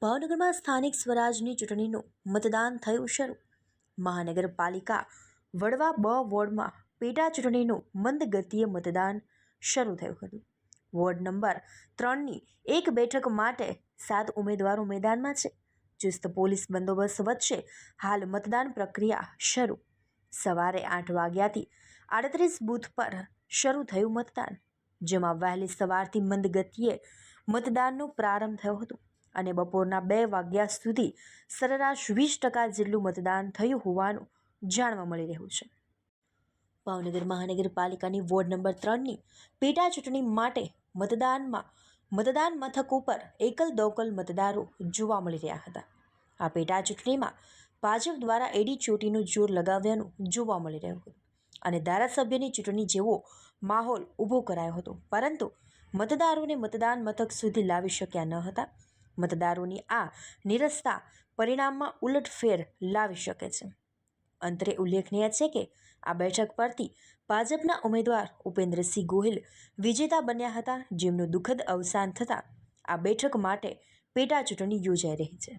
ભાવનગરમાં સ્થાનિક સ્વરાજની ચૂંટણીનું મતદાન થયું શરૂ. મહાનગરપાલિકા વડવા બ વોર્ડમાં પેટા ચૂંટણીનું મંદ ગતિએ મતદાન શરૂ થયું હતું. વોર્ડ નંબર 3ની એક બેઠક માટે 7 ઉમેદવારો મેદાનમાં છે. ચુસ્ત પોલીસ બંદોબસ્ત વચ્ચે હાલ મતદાન પ્રક્રિયા શરૂ. સવારે 8 વાગ્યાથી 38 બૂથ પર શરૂ થયું મતદાન, જેમાં વહેલી સવારથી મંદ ગતિએ મતદાનનો પ્રારંભ થયો હતો અને બપોરના 2 વાગ્યા સુધી સરેરાશ 20% જેટલું મતદાન થયું હોવાનું જાણવા મળી રહ્યું છે. ભાવનગર મહાનગરપાલિકાની વોર્ડ નંબર 3ની પેટા ચૂંટણી માટે મતદાન મથકો પર એકલ દોકલ મતદારો જોવા મળી રહ્યા હતા. આ પેટા ચૂંટણીમાં ભાજપ દ્વારા એડી ચોટીનું જોર લગાવ્યાનું જોવા મળી રહ્યું હતું અને ધારાસભ્યની ચૂંટણી જેવો માહોલ ઊભો કરાયો હતો, પરંતુ મતદારોને મતદાન મથક સુધી લાવી શક્યા ન હતા. મતદારોની આ નિરસતા પરિણામમાં ઉલટફેર લાવી શકે છે. અંતરે ઉલ્લેખનીય છે કે આ બેઠક પરથી ભાજપના ઉમેદવાર ઉપેન્દ્રસિંહ ગોહિલ વિજેતા બન્યા હતા, જેમનું દુઃખદ અવસાન થતાં આ બેઠક માટે પેટા ચૂંટણી યોજાઈ રહી છે.